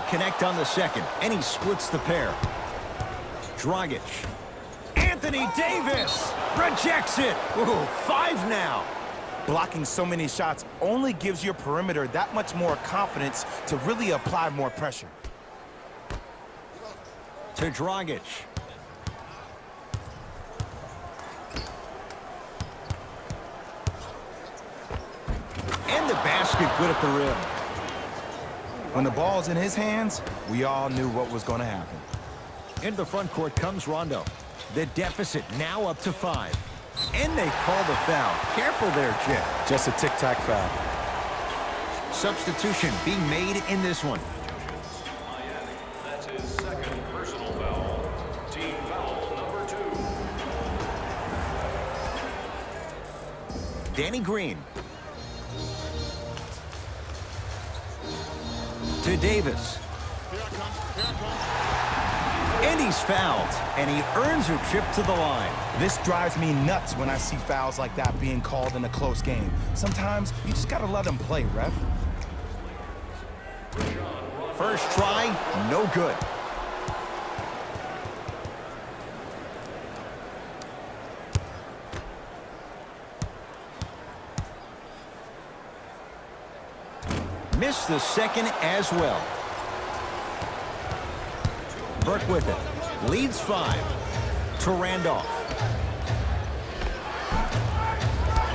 can't connect on the second, and he splits the pair. Dragic. Anthony Davis rejects it. Ooh, 5 now. Blocking so many shots only gives your perimeter that much more confidence to really apply more pressure. To Dragic. And the basket good at the rim. When the ball's in his hands, we all knew what was going to happen. Into the front court comes Rondo. The deficit now up to 5. And they call the foul. Careful there, Jim. Just a tic-tac foul. Substitution being made in this one. Miami. That's his second personal foul. Team foul number 2. Danny Green. To Davis. And he's fouled, and he earns a trip to the line. This drives me nuts when I see fouls like that being called in a close game. Sometimes you just got to let them play, ref. First try, no good. Missed the second as well. Burke with it. Leads 5. To Randolph.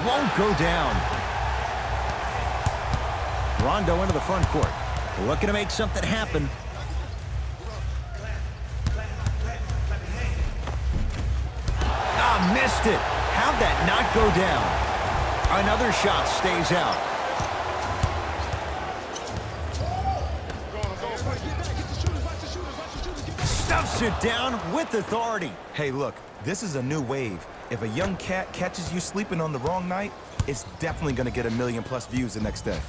Won't go down. Rondo into the front court. Looking to make something happen. Ah, missed it. How'd that not go down? Another shot stays out. Stuffs it down with authority. Hey, look, this is a new wave. If a young cat catches you sleeping on the wrong night, it's definitely going to get 1 million+ views the next day.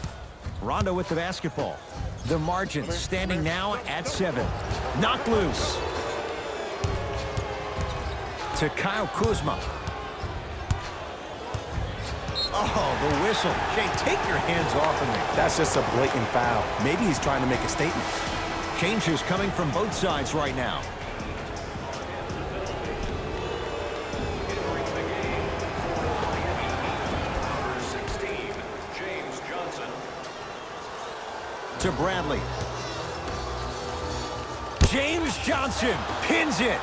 Rondo with the basketball. The margin standing now at 7. Knocked loose. To Kyle Kuzma. Oh, the whistle. Jay, take your hands off of me. That's just a blatant foul. Maybe he's trying to make a statement. Changes coming from both sides right now. Entering the game for Miami, number 16, James Johnson. To Bradley. James Johnson pins it.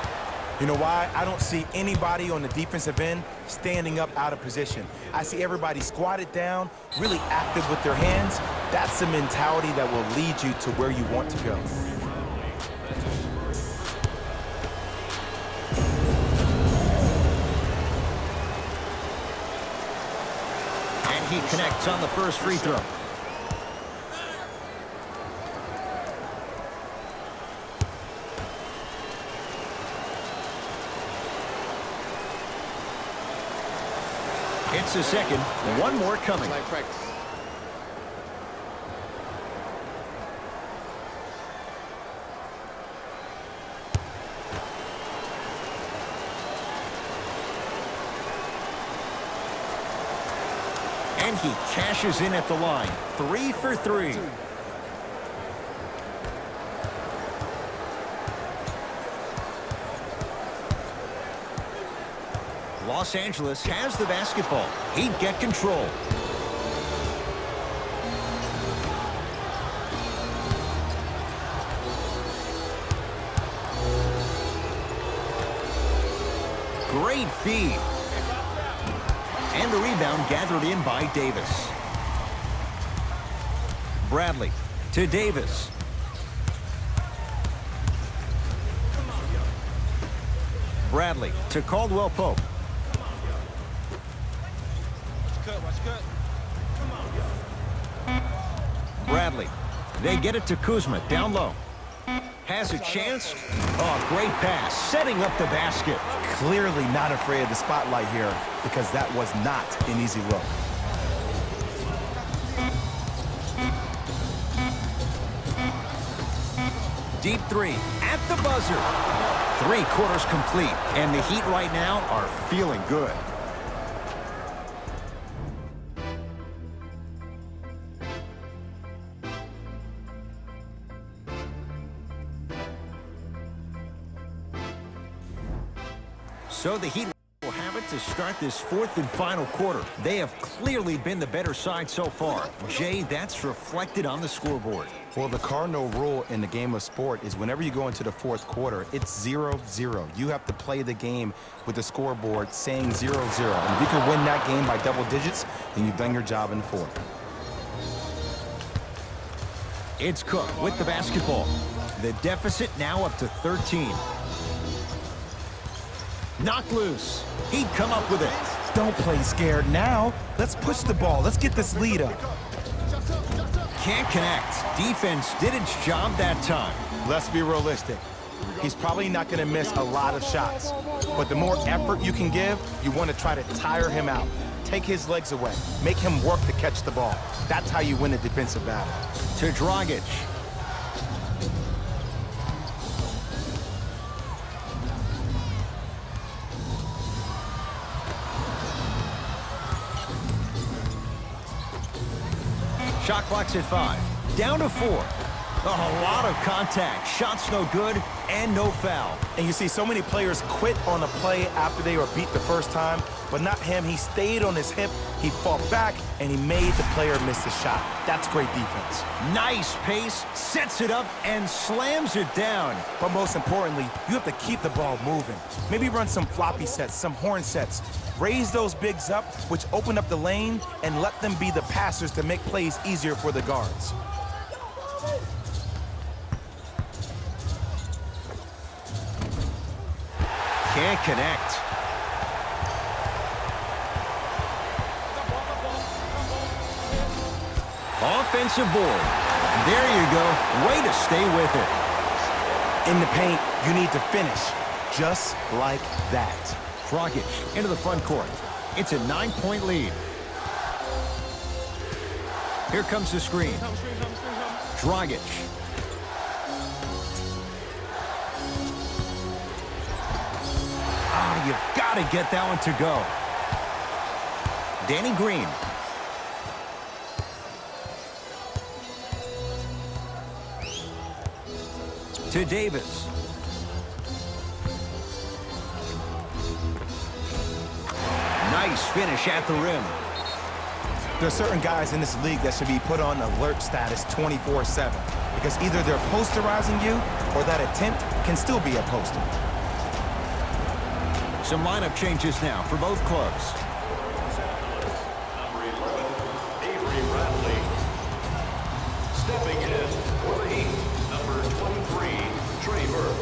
You know why? I don't see anybody on the defensive end standing up out of position. I see everybody squatted down, really active with their hands. That's the mentality that will lead you to where you want to go. And he connects on the first free throw. It's the second. One more coming. And he cashes in at the line. 3 for 3. Los Angeles has the basketball. He'd get control. Great feed. And the rebound gathered in by Davis. Bradley to Davis. Bradley to Caldwell Pope. Bradley. They get it to Kuzma down low. Has a chance. Oh, great pass. Setting up the basket. Clearly not afraid of the spotlight here because that was not an easy look. Deep 3 at the buzzer. 3 quarters complete. And the Heat right now are feeling good. So the Heat will have it to start this fourth and final quarter. They have clearly been the better side so far. Jay, that's reflected on the scoreboard. Well, the cardinal rule in the game of sport is whenever you go into the fourth quarter, it's 0-0. You have to play the game with the scoreboard saying 0-0. And if you can win that game by double digits, then you've done your job in the fourth. It's Cook with the basketball. The deficit now up to 13. Knocked loose. He'd come up with it. Don't play scared now. Let's push the ball. Let's get this lead up. Can't connect. Defense did its job that time. Let's be realistic. He's probably not going to miss a lot of shots. But the more effort you can give, you want to try to tire him out. Take his legs away. Make him work to catch the ball. That's how you win a defensive battle. To Dragic. Shot clock's at 5. Down to 4. A lot of contact. Shots no good and no foul. And you see so many players quit on a play after they were beat the first time, but not him. He stayed on his hip, he fought back, and he made the player miss the shot. That's great defense. Nice pace, sets it up, and slams it down. But most importantly, you have to keep the ball moving. Maybe run some floppy sets, some horn sets. Raise those bigs up, which open up the lane, and let them be the passers to make plays easier for the guards. Can't connect. Offensive board. There you go. Way to stay with it. In the paint, you need to finish just like that. Dragic into the front court. It's a 9-point lead. Here comes the screen. Dragic. You've got to get that one to go. Danny Green. To Davis. Nice finish at the rim. There are certain guys in this league that should be put on alert status 24/7 because either they're posterizing you or that attempt can still be a poster. Some lineup changes now for both clubs. Number 11, Avery Bradley. Stepping in for the Heat, number 23, Trey Burke.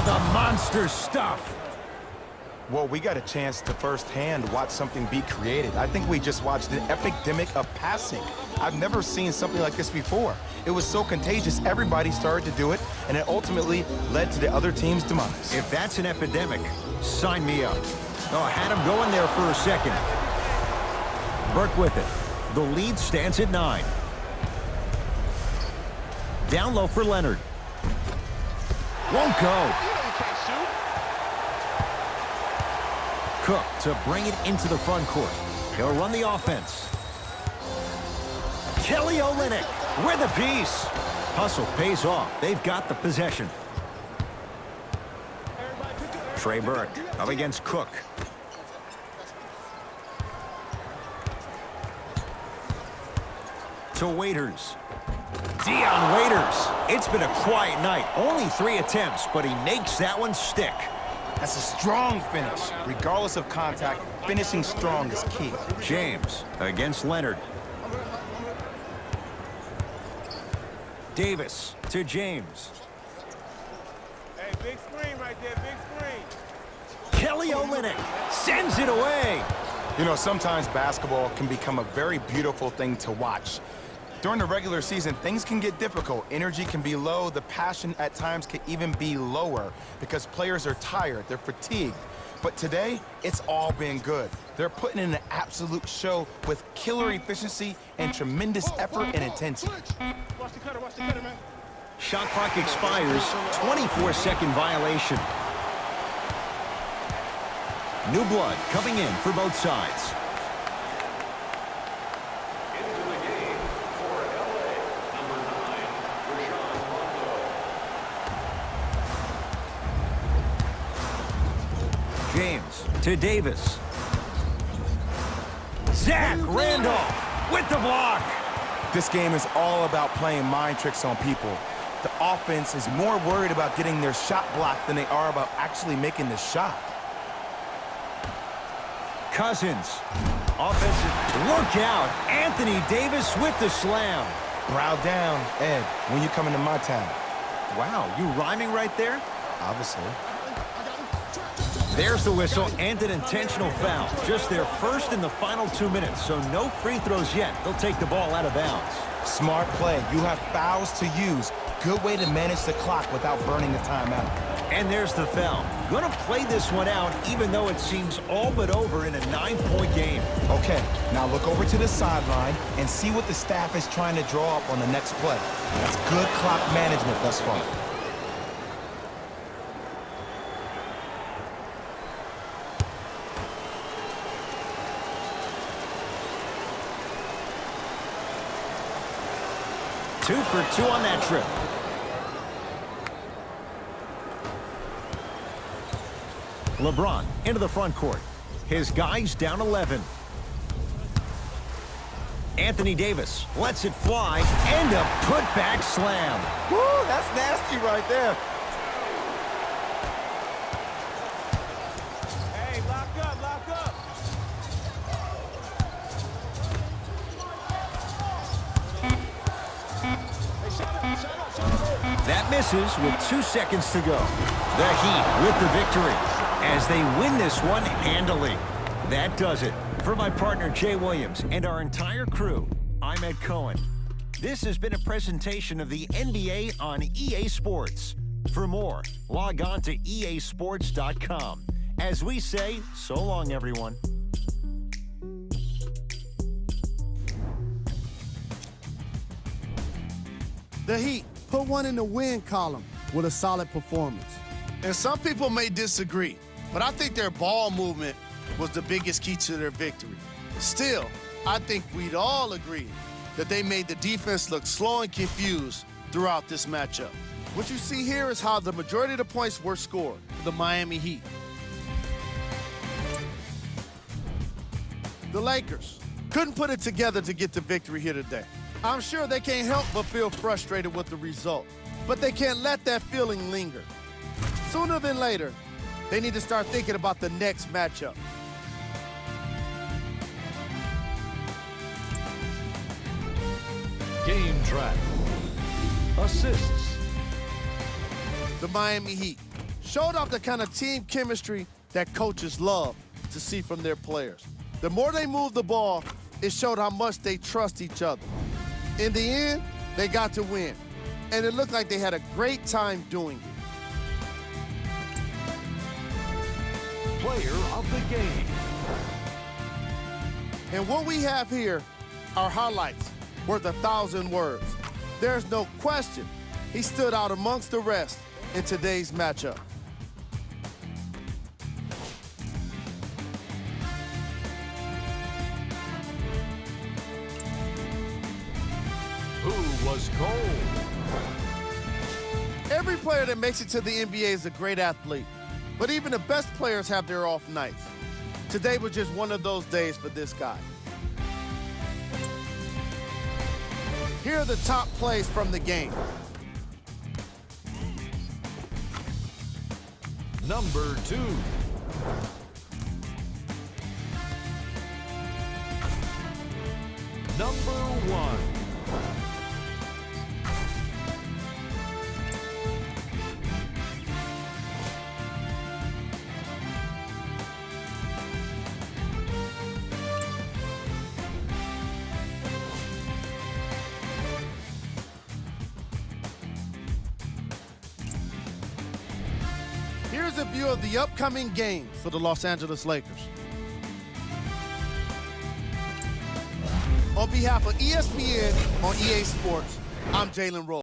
The monster stuff. Well, we got a chance to firsthand watch something be created. I think we just watched an epidemic of passing. I've never seen something like this before. It was so contagious, everybody started to do it, and it ultimately led to the other team's demise. If that's an epidemic, sign me up. Oh, I had him going there for a second. Burke with it. The lead stands at 9. Down low for Leonard. Won't go. Cook to bring it into the front court. He'll run the offense. Kelly Olynyk with a piece. Hustle pays off. They've got the possession. Trey Burke up against Cook. To Waiters. Dion Waiters. It's been a quiet night. Only 3 attempts, but he makes that one stick. That's a strong finish. Regardless of contact, finishing strong is key. James against Leonard. Davis to James. Hey, big screen right there, big screen. Kelly Olynyk sends it away. You know, sometimes basketball can become a very beautiful thing to watch. During the regular season, things can get difficult. Energy can be low. The passion at times can even be lower because players are tired. They're fatigued. But today, it's all been good. They're putting in an absolute show with killer efficiency and tremendous effort and intensity. Watch the cutter, man. Shot clock expires. 24-second violation. New blood coming in for both sides. Into the game for LA, number 9, Rashawn To Davis. Zach Randolph with the block. This game is all about playing mind tricks on people. The offense is more worried about getting their shot blocked than they are about actually making the shot. Cousins. Offensive. Look out. Anthony Davis with the slam. Brow down, Ed, when you come into my town. Wow, you rhyming right there? Obviously. There's the whistle and an intentional foul. Just their first in the final 2 minutes, so no free throws yet. They'll take the ball out of bounds. Smart play. You have fouls to use. Good way to manage the clock without burning the timeout. And there's the foul. Gonna play this one out, even though it seems all but over in a 9-point game. Okay, now look over to the sideline and see what the staff is trying to draw up on the next play. That's good clock management thus far. Two for two on that trip. LeBron into the front court. His guys down 11. Anthony Davis lets it fly and a putback slam. Woo, that's nasty right there. Hey, lock up, lock up. That misses with 2 seconds to go. The Heat with the victory as they win this one handily. That does it. For my partner Jay Williams and our entire crew, I'm Ed Cohen. This has been a presentation of the NBA on EA Sports. For more, log on to easports.com. As we say, so long, everyone. The Heat put one in the win column with a solid performance. And some people may disagree, but I think their ball movement was the biggest key to their victory. Still, I think we'd all agree that they made the defense look slow and confused throughout this matchup. What you see here is how the majority of the points were scored for the Miami Heat. The Lakers couldn't put it together to get the victory here today. I'm sure they can't help but feel frustrated with the result, but they can't let that feeling linger. Sooner than later, they need to start thinking about the next matchup. Game track. Assists. The Miami Heat showed off the kind of team chemistry that coaches love to see from their players. The more they moved the ball, it showed how much they trust each other. In the end, they got to win, and it looked like they had a great time doing it. Player of the game. And what we have here are highlights worth 1,000 words. There's no question he stood out amongst the rest in today's matchup. Who was cold? Every player that makes it to the NBA is a great athlete, but even the best players have their off nights. Today was just one of those days for this guy. Here are the top plays from the game. Number 2. Number 1. Here's a view of the upcoming games for the Los Angeles Lakers. On behalf of ESPN on EA Sports, I'm Jalen Rose.